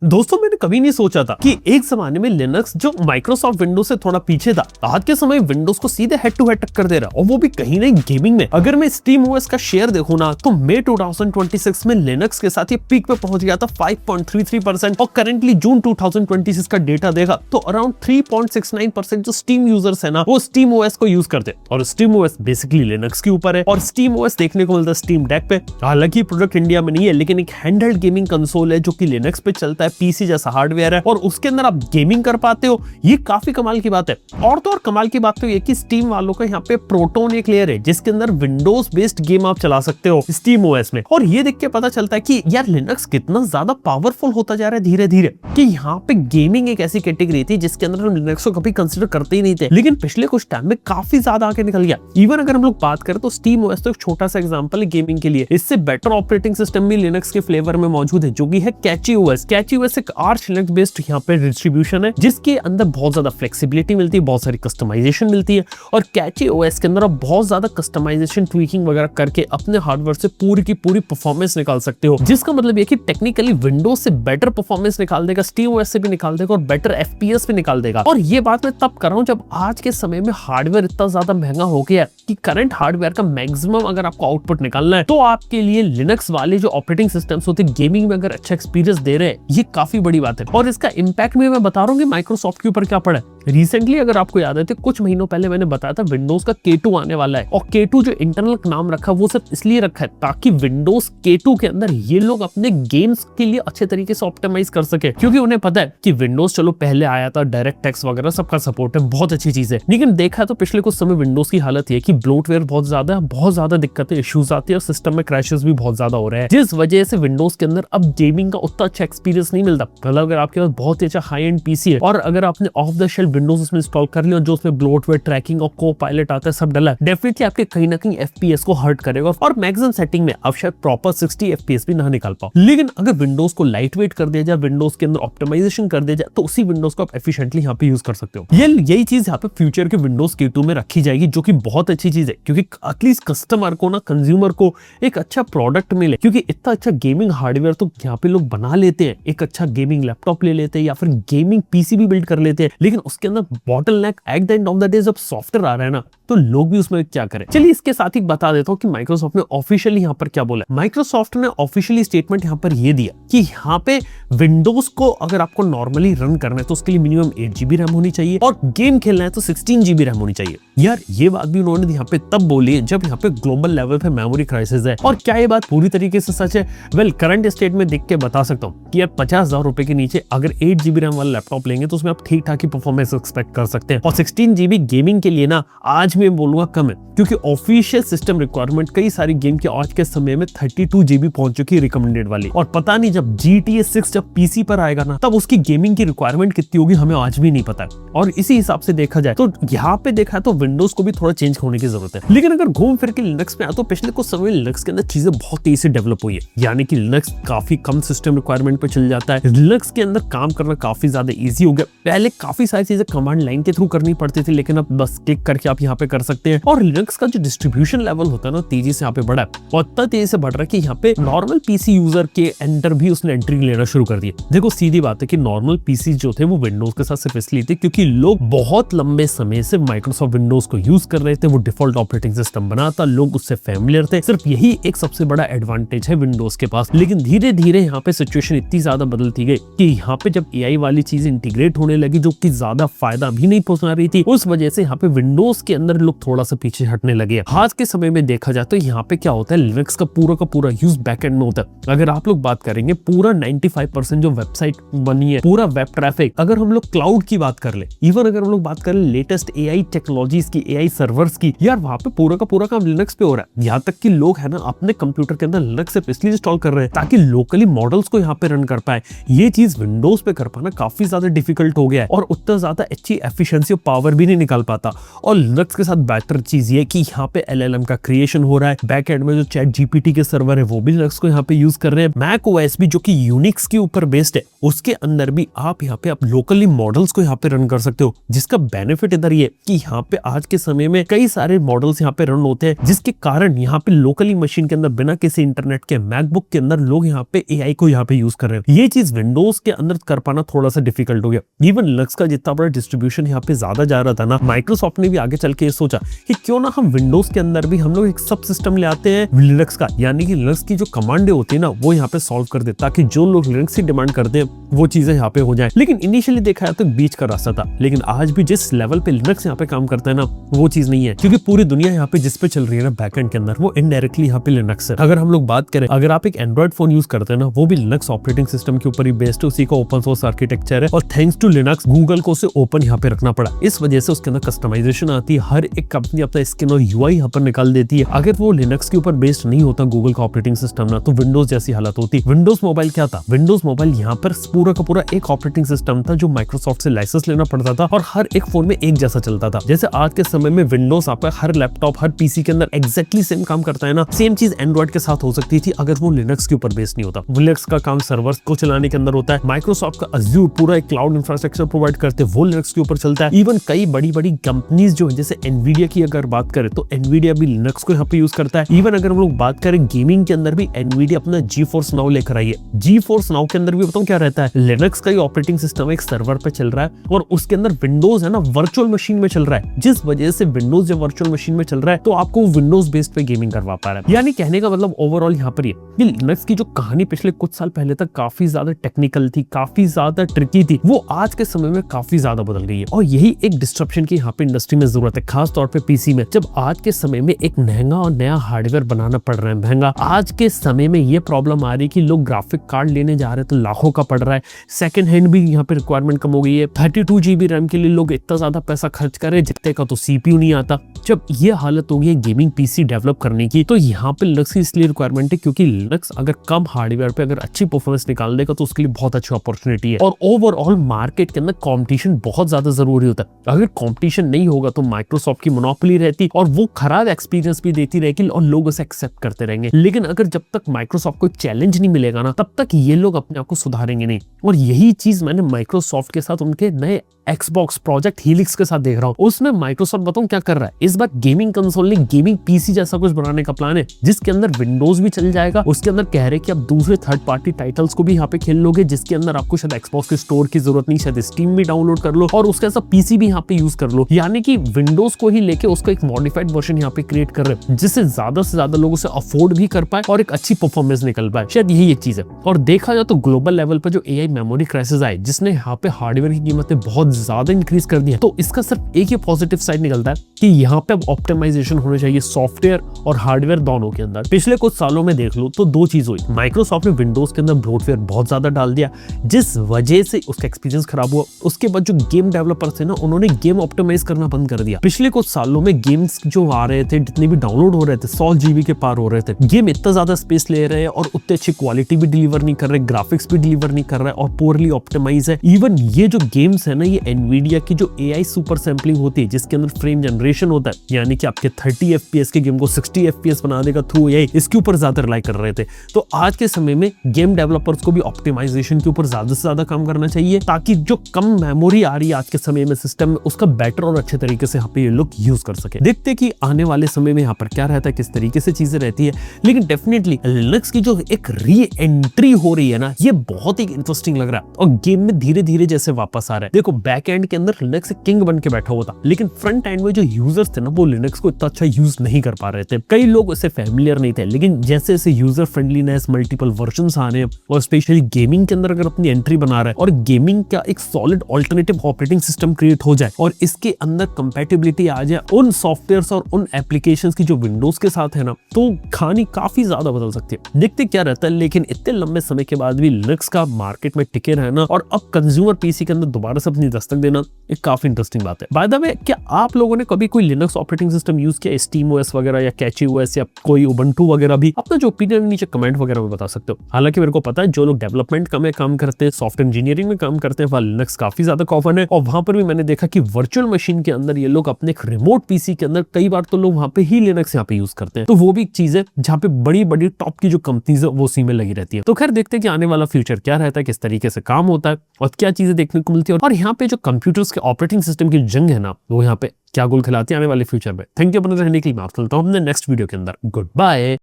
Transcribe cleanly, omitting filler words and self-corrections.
दोस्तों मैंने कभी नहीं सोचा था कि एक जमाने में लिनक्स जो माइक्रोसॉफ्ट विंडोज से थोड़ा पीछे था, आज के समय विंडोज को सीधे हेड टू हेड टक्कर दे रहा है, और वो भी कहीं नहीं गेमिंग में। अगर मैं स्टीम ओएस का शेयर देखूं ना, तो मई 2026 में लिनक्स के साथ ये पीक पे पहुंच गया था 5.33%, और करंटली जून 2026 का डेटा देखा तो अराउंड 3.69% जो स्टीम यूजर्स है ना, वो स्टीम ओएस को यूज करते हैं। और स्टीम ओएस बेसिकली लिनक्स के ऊपर है, और स्टीम ओएस देखने को मिलता है स्टीम डेक पे। हालांकि प्रोडक्ट इंडिया में नहीं है, लेकिन एक हैंडहेल्ड गेमिंग कंसोल है जो कि लिनक्स पे चलता है, पीसी जैसा हार्डवेयर है, और उसके अंदर आप गेमिंग कर पाते हो। ये काफी कमाल की बात है। और तो और कमाल की बात तो ये कि स्टीम वालों का यहाँ पे प्रोटोन एक लेयर है जिसके अंदर विंडोज बेस्ड गेम आप चला सकते हो स्टीम ओएस में। और ये देख के पता चलता है कि यार लिनक्स कितना ज्यादा पावरफुल होता जा रहा है धीरे धीरे, कि यहाँ पे गेमिंग एक ऐसी कैटेगरी थी जिसके अंदर हम लिनक्स को कभी कंसिडर करते ही नहीं थे, लेकिन पिछले कुछ टाइम में काफी ज्यादा आगे निकल गया। इवन अगर हम लोग बात करें तो स्टीम ओएस तो एक छोटा सा एग्जांपल है गेमिंग के लिए। इससे बेटर ऑपरेटिंग सिस्टम भी लिनक्स के फ्लेवर में मौजूद है, जो कि है कैची ओएस। कैची ओएस एक आर्च लिनक्स बेस्ड यहाँ पे डिस्ट्रीब्यूशन है जिसके अंदर बहुत ज्यादा फ्लेक्सिबिलिटी मिलती है, बहुत सारी कस्टमाइजेशन मिलती है, और कैची ओएस के अंदर आप बहुत ज्यादा कस्टमाइजेशन ट्वीकिंग वगैरह करके अपने हार्डवेयर से पूरी की पूरी परफॉर्मेंस निकाल सकते हो, जिसका मतलब ये कि टेक्निकली विंडोज से बेटर परफॉर्मेंस निकाल देगा, स्टीम ओएस से भी निकाल देगा, और बेटर एफपीएस भी निकाल देगा। और ये बात मैं तब कर रहा हूँ जब आज के समय में हार्डवेयर इतना ज्यादा महंगा हो गया है कि करंट हार्डवेयर का मैक्सिमम अगर आपको आउटपुट निकालना है तो आपके लिए लिनक्स वाले जो ऑपरेटिंग सिस्टम्स होते हैं गेमिंग में अगर अच्छा एक्सपीरियंस दे रहे हैं, ये काफी बड़ी बात है। और इसका इंपैक्ट में मैं बता रहा हूँ कि माइक्रोसॉफ्ट के ऊपर क्या पड़ा है। रिसेंटली अगर आपको याद है तो कुछ महीनों पहले मैंने बताया था विंडोज का K2 आने वाला है, और K2 जो इंटरनल नाम रखा वो सिर्फ इसलिए रखा है ताकि विंडोज K2 के अंदर ये लोग अपने गेम्स के लिए अच्छे तरीके से ऑप्टिमाइज कर सके, क्योंकि उन्हें पता है कि विंडोज चलो पहले आया था, डायरेक्ट टेक्स्ट वगैरह सबका सपोर्ट है, बहुत अच्छी चीज है, लेकिन देखा तो पिछले कुछ समय विंडोज की हालत है कि ब्लोटवेयर बहुत ज्यादा दिक्कतें इश्यूज आती है, और सिस्टम में क्रैशेस भी बहुत ज्यादा हो रहे हैं, जिस वजह से विंडोज के अंदर अब गेमिंग का उतना अच्छा एक्सपीरियंस नहीं मिलता। मतलब अगर आपके पास बहुत ही अच्छा हाई एंड पीसी है और अगर आपने ऑफ द शेल्फ विंडोज उसमें इंस्टॉल कर लिया, जो उसमें ब्लोटवेयर ट्रैकिंग और को पायलट आता है सब डला, डेफिनेटली आपके कहीं ना कहीं एफपीएस को हर्ट करेगा, और मैक्सिमम सेटिंग में आप शायद प्रॉपर 60 एफपीएस भी ना निकाल पाओ। लेकिन अगर विंडोज को लाइट वेट कर दिया जाए, विंडोज के अंदर ऑप्टिमाइजेशन कर दिया जाए, तो उसी विंडोज को आप एफिशिएंटली यहाँ पे यूज कर सकते हो। यही चीज यहाँ पे फ्यूचर के विंडोज K2 में रखी जाएगी, जो कि बहुत अच्छी चीज है, क्योंकि एटलीस्ट कस्टमर को ना, कंज्यूमर को एक अच्छा प्रोडक्ट मिले, क्योंकि इतना अच्छा गेमिंग हार्डवेयर तो यहाँ पे लोग बना लेते हैं, एक अच्छा गेमिंग लैपटॉप ले लेते हैं या फिर गेमिंग पीसी भी बिल्ड कर लेते हैं, लेकिन उसके अंदर bottleneck at the end of the day जब सॉफ्टवेयर आ रहा है ना, तो लोग भी उसमें क्या करें। चलिए इसके साथ ही बता देता हूँ कि माइक्रोसॉफ्ट ने ऑफिशियली यहाँ पर क्या बोला। माइक्रोसॉफ्ट ने ऑफिशियली स्टेटमेंट यहाँ पर ये दिया कि यहाँ पे विंडोज को अगर आपको नॉर्मली रन करना है तो उसके लिए मिनिमम 8 GB रैम होनी चाहिए, और गेम खेलना है तो 16 GB रैम होनी चाहिए। यार ये बात भी उन्होंने यहाँ पे तब बोली है जब यहाँ पे ग्लोबल लेवल पे मेमोरी क्राइसिस है। और क्या ये बात पूरी तरीके से सच है? वेल करंट स्टेट में देख के बता सकता हूँ कि यार 50,000 रुपए के नीचे अगर 8 GB रैम वाला लैपटॉप लेंगे तो उसमें आप ठीक ठाक ही परफॉर्मेंस एक्सपेक्ट कर सकते हैं। और 16 GB गेमिंग के लिए ना आज मैं बोलूंगा कम है, क्योंकि ऑफिशियल सिस्टम रिक्वायरमेंट कई सारी गेम के आज के समय में 32 GB पहुंच चुकी है रिकमेंडेड वाली। और पता नहीं जब GTA 6 जब पीसी पर आएगा ना, तब उसकी गेमिंग की रिक्वायरमेंट कितनी होगी हमें आज भी नहीं पता है। और इसी हिसाब से देखा जाए तो यहाँ पे देखा तो विंडोज को भी थोड़ा चेंज होने की जरूरत है। लेकिन अगर घूम फिर के लिनक्स में आए तो पिछले कुछ समय लिनक्स के अंदर चीजें बहुत तेजी से डेवलप हुई है, यानी कि लिनक्स काफी कम सिस्टम रिक्वायरमेंट पे चल जाता है। लिनक्स के अंदर काम करना काफी ज्यादा इजी हो गया। पहले काफी सारी चीजें कमांड लाइन के थ्रू करनी पड़ती थी, लेकिन अब बस क्लिक करके आप यहाँ पे कर सकते हैं। और लिनक्स का जो डिस्ट्रीब्यूशन लेवल होता है ना, तेजी से यहाँ पे बढ़ा है, और इतना तेजी से बढ़ रहा है कि यहाँ पे नॉर्मल पीसी यूजर के अंदर भी उसने एंट्री लेना शुरू कर दी। देखो सीधी बात है कि नॉर्मल पीसी जो थे वो विंडोज के साथ सिर्फ इसलिए थे क्योंकि लोग बहुत लंबे समय से माइक्रोसॉफ्ट विंडोज को यूज कर रहे थे, वो डिफॉल्ट ऑपरेटिंग सिस्टम बना था, लोग उससे फैमिलियर थे, सिर्फ यही एक सबसे बड़ा एडवांटेज है विंडोज के पास। लेकिन धीरे धीरे यहाँ पे सिचुएशन इतनी ज्यादा बदलती गई कि यहाँ पे जब एआई वाली चीज इंटीग्रेट होने लगी, जो कि ज्यादा फायदा भी नहीं पहुंचा रही थी, उस वजह से यहाँ पे विंडोज के अंदर लोग थोड़ा सा पीछे हटने लगे। आज के समय में देखा जाए तो यहाँ पे क्या होता है, लिनक्स का पूरा यूज बैकएंड में होता है। अगर आप लोग बात करेंगे पूरा 95% जो वेबसाइट बनी है, पूरा वेब ट्रैफिक, अगर हम लोग क्लाउड की बात कर ले, इवन अगर हम लोग बात करें लेटेस्ट एआई टेक्नोलॉजीज की, एआई सर्वर्स की, यार वहां पे पूरा का पूरा काम लिनक्स पे हो रहा है। यहाँ तक कि लोग है ना अपने कंप्यूटर के अंदर लिनक्स सिर्फ इसलिए इंस्टॉल कर रहे हैं ताकि लोकली मॉडल्स को यहाँ पे रन कर पाए। ये चीज विंडोज पे कर पाना काफी ज्यादा डिफिकल्ट हो गया है, और उतना ज्यादा अच्छी एफिशिएंसी और पावर भी नहीं निकाल पाता। और लिनक्स के साथ बेहतर चीज ये कि यहाँ पे LLM का क्रिएशन हो रहा है। बैक एंड में जो चैट GPT के सर्वर है वो भी लिनक्स को यहाँ पे यूज कर रहे हैं। मैक ओएस भी जो कि यूनिक्स के ऊपर बेस्ड है, उसके अंदर भी आप यहाँ पे लोकली मॉडल्स को यहाँ पे रन कर सकते हो, जिसका बेनिफिट इधर ये कि यहाँ पे आज के समय में कई सारे मॉडल्स यहाँ पे रन होते हैं, जिसके कारण यहाँ पे लोकली मशीन के अंदर बिना किसी इंटरनेट के मैकबुक के अंदर लोग यहाँ पे AI को यहाँ पे यूज कर रहे हैं। ये चीज विंडोज के अंदर कर पाना थोड़ा सा डिफिकल्ट हो गया। इवन लिनक्स का जितना बड़ा डिस्ट्रीब्यूशन यहाँ पे ज्यादा जा रहा था ना, माइक्रोसॉफ्ट ने भी आगे चल के ये सोचा कि क्यों ना हम विंडोज के अंदर भी हम लोग एक सब सिस्टम ले आते हैं लिनक्स का, यानी कि लिनक्स की जो कमांडें होती है ना वो यहाँ पे सॉल्व कर दे, ताकि जो लोग लिनक्स की डिमांड करते हैं वो चीजें यहाँ पे हो जाए। लेकिन इनिशियली देखा जाए तो बीच का रास्ता था, लेकिन आज भी जिस लेवल पे लिनक्स यहाँ पे काम करता है ना वो चीज नहीं है, क्योंकि पूरी दुनिया यहाँ पे जिस पे चल रही है ना बैकएंड के अंदर वो इनडायरेक्टली यहाँ पे लिनक्स है। अगर हम लोग बात करें, अगर आप एक एंड्रॉइड फोन यूज करते हैं ना वो भी लिनक्स ऑपरेटिंग सिस्टम के ऊपर ही बेस्ड है, उसी का ओपन सोर्स आर्किटेक्चर है, और थैंक्स टू लिनक्स गूगल को उसे ओपन यहाँ पे रखना पड़ा। इस वजह से उसके अंदर कस्टमाइजेशन आती है, हर एक कंपनी अपना स्किन और UI यहाँ पर निकाल देती है। अगर वो लिनक्स के ऊपर बेस्ड नहीं होता गूगल का ऑपरेटिंग सिस्टम ना, तो विंडोज जैसी हालत होती। विंडोज मोबाइल क्या था? विंडोज मोबाइल यहाँ पर पूरा का पूरा एक ऑपरेटिंग सिस्टम था जो माइक्रोसॉफ्ट से लाइसेंस लेना पड़ता था और हर एक फोन में एक जैसा चलता था। जैसे आज के समय में विंडोज आपका हर लैपटॉप हर PC के अंदर एग्जैक्टली सेम काम करता है ना, सेम चीज एंड्रॉइड के साथ हो सकती थी अगर वो लिनक्स के ऊपर बेस्ड नहीं होता। लिनक्स का काम सर्वर्स को चलाने के अंदर होता है, माइक्रोसॉफ्ट का अज़ूर पूरा एक क्लाउड इंफ्रास्ट्रक्चर प्रोवाइड करते हैं वो लिनक्स के ऊपर चलता है। इवन कई बड़ी बड़ी कंपनीज जो है जैसे एनवीडिया की अगर बात करें तो एनवीडिया भी लिनक्स को यहाँ पे यूज करता है। इवन अगर हम लोग बात करें गेमिंग के अंदर भी एनवीडिया अपना GeForce Now लेकर आई है। GeForce Now के अंदर भी बताऊं क्या रहता है, लिनक्स का ही ऑपरेटिंग सिस्टम एक सर्वर पे चल रहा है और उसके अंदर विंडोज है ना वर्चुअल मशीन में चल रहा है, जिस वजह से विंडोज जब वर्चुअल मशीन में चल रहा है तो आपको विंडोज बेस्ड पे गेमिंग करवा पा रहा है। यानी कहने का मतलब ओवरऑल यहाँ पर ये लिनक्स की जो कहानी पिछले कुछ साल पहले तक काफी ज्यादा टेक्निकल थी, काफी ज्यादा ट्रिकी थी, वो आज के समय में काफी ज्यादा बदल गई है और यही एक डिस्ट्रप्शन की यहाँ पे इंडस्ट्री में जरूरत है, खास तौर पे PC में। जब आज के समय में एक महंगा और नया हार्डवेयर बनाना पड़ रहा है, महंगा आज के समय में ये प्रॉब्लम आ रही है कि लोग ग्राफिक कार्ड लेने जा रहे हैं तो लाखों का पड़ रहा है, सेकंड हैंड भी यहाँ पे रिक्वायरमेंट कम हो गई है, 32 GB रैम के लिए लोग इतना ज्यादा पैसा खर्च कर रहे हैं जितने का तो CPU नहीं आता। जब ये हालत होगी गेमिंग PC डेवलप करने की तो यहाँ पे लिनक्स की इसलिए रिक्वायरमेंट है क्योंकि लिनक्स अगर कम हार्डवेयर पे अगर अच्छी परफॉर्मेंस निकाल देगा तो उसके लिए बहुत अच्छी अपॉर्चुनिटी है और ओवरऑल मार्केट के अंदर कंपटीशन बहुत ज्यादा जरूरी होता है। अगर कंपटीशन नहीं होगा तो माइक्रोसॉफ्ट की मोनोपोली रहती और वो खराब एक्सपीरियंस भी देती रहेगी और लोग उसे एक्सेप्ट करते रहेंगे। लेकिन अगर जब तक माइक्रोसॉफ्ट को चैलेंज नहीं मिलेगा ना तब तक ये लोग अपने आप को सुधारेंगे नहीं। और यही चीज मैंने माइक्रोसॉफ्ट के साथ उनके नए Xbox प्रोजेक्ट हीलिक्स के साथ देख रहा हूँ। उसमें माइक्रोसॉफ्ट बताऊं क्या कर रहा है, इस बार गेमिंग कंसोल नहीं गेमिंग PC जैसा कुछ बनाने का प्लान है जिसके अंदर विंडोज भी चल जाएगा। उसके अंदर कह रहे कि आप दूसरे थर्ड पार्टी टाइटल्स को भी यहाँ पे खेल लोगे, जिसके अंदर आपको शायद Xbox के स्टोर की जरूरत नहीं, शायद स्टीम भी डाउनलोड कर लो और उसके ऐसा PC भी यहाँ पे यूज कर लो। यानी कि विंडोज को ही लेके उसका एक मॉडिफाइड वर्जन यहाँ पे क्रिएट कर रहे हैं जिससे ज्यादा से ज्यादा लोग उसे अफोर्ड भी कर पाए और एक अच्छी परफॉर्मेंस निकल पाए। शायद यही एक चीज है। और देखा जाए तो ग्लोबल लेवल पर जो AI मेमोरी क्राइसिस आए जिसने यहाँ पे हार्डवेयर की कीमतें बहुत ज्यादा इंक्रीज कर दी है, तो इसका सिर्फ एक ही पॉजिटिव साइड निकलता है कि यहाँ पे अब ऑप्टिमाइजेशन होने चाहिए सॉफ्टवेयर और हार्डवेयर दोनों के अंदर। पिछले कुछ सालों में देख लो तो दो चीज हुई, माइक्रोसॉफ्ट ने विंडोज के अंदर ब्लोटवेयर बहुत ज्यादा डाल दिया जिस वजह से उसका एक्सपीरियंस खराब हुआ। उसके बाद जो गेम डेवलपर्स थे ना उन्होंने गेम ऑप्टिमाइज करना बंद कर दिया। पिछले कुछ सालों में गेम्स जो आ रहे थे जितने भी डाउनलोड हो रहे थे 100 GB के पार हो रहे थे, गेम इतना ज्यादा स्पेस ले रहे हैं और उतने अच्छी क्वालिटी भी डिलीवर नहीं कर रहे, ग्राफिक्स भी डिलीवर नहीं कर रहा है और पोरली ऑप्टिमाइज है। इवन ये जो गेम्स है ना ये एनवीडिया की जो AI सुपर सैम्पलिंग होती है जिसके अंदर फ्रेम जनरेशन होता है, यानी कि आपके 30 FPS के गेम को 60 FPS बना देगा थ्रू AI, इसके ऊपर ज्यादा रिलाई कर रहे थे। तो आज के समय में गेम डेवलपर्स को भी ऑप्टिमाइजेशन के ऊपर ज्यादा से ज्यादा काम करना चाहिए ताकि जो कम मेमोरी आ रही है आज के समय में सिस्टम में उसका बेटर और अच्छे तरीके से यहाँ पे ये लोग यूज कर सके। देखते कि आने वाले समय में यहाँ पर क्या रहता है, किस तरीके से चीजें रहती है। लेकिन डेफिनेटली लिनक्स की जो एक री एंट्री हो रही है ना ये बहुत ही इंटरेस्टिंग लग रहा है और गेम में धीरे धीरे जैसे वापस आ रहा है। देखो बैक एंड के अंदर लिनक्स किंग बन के बैठा हुआ था लेकिन फ्रंट एंड में जो यूजर्स थे ना वो लिनक्स को इतना अच्छा यूज नहीं कर पा रहे थे। कई लोग उससे फैमिलियर नहीं थे, लेकिन जैसे जैसे यूजर फ्रेंडलीनेस मल्टीपल वर्जन्स आ रहे हैं और स्पेशली गेमिंग के अंदर अगर अपनी एंट्री बना रहा है और गेमिंग का एक solid alternative operating system create हो जाए और इसके अंदर कंपैटिबिलिटी आ जाए उन सॉफ्टवेयर्स और उन एप्लीकेशंस की जो विंडोज के साथ है ना, तो कहानी काफी ज्यादा बदल सकती है। देखते क्या रहता है। लेकिन इतने लंबे समय के बाद भी लिनक्स का मार्केट में टिके रहना और अब कंज्यूमर पीसी के अंदर दोबारा से अपनी दस्तक देना एक काफी इंटरेस्टिंग बात है। बाय द वे, क्या आप लोगों ने कभी कोई लिनक्स ऑपरेटिंग सिस्टम यूज किया, स्टीम ओएस वगैरह या कैची ओएस या कोई उबंटू वगैरह भी? अपना जो ओपिनियन नीचे कमेंट वगैरह में बता सकते हो। हालांकि मेरे को पता है जो लोग डेवलपमेंट में काम करते हैं, सॉफ्टवेयर इंजीनियरिंग में काम करते हैं, वहाँ लिनक्स काफी ज्यादा कॉमन है और वहां पर भी मैंने देखा कि वर्चुअल मशीन के अंदर ये लोग अपने रिमोट पीसी के अंदर कई बार तो लोग वहां पे ही लिनक्स यहाँ पे यूज करते हैं। तो वो भी एक चीज है जहाँ पे बड़ी बड़ी टॉप की जो कंपनीज है वो उसी में लगी रहती है। तो खैर देखते हैं कि आने वाला फ्यूचर क्या रहता है, किस तरीके से काम होता है और क्या चीजें देखने को मिलती है और यहाँ पे जो कंप्यूटर्स के ऑपरेटिंग सिस्टम की जंग है ना, वो यहाँ पे क्या गोल खिलाती है आने वाले फ्यूचर में। थैंक यू अपने रहने के लिए। मैं आपसे मिलता हूँ अपने नेक्स्ट वीडियो के अंदर। Good bye.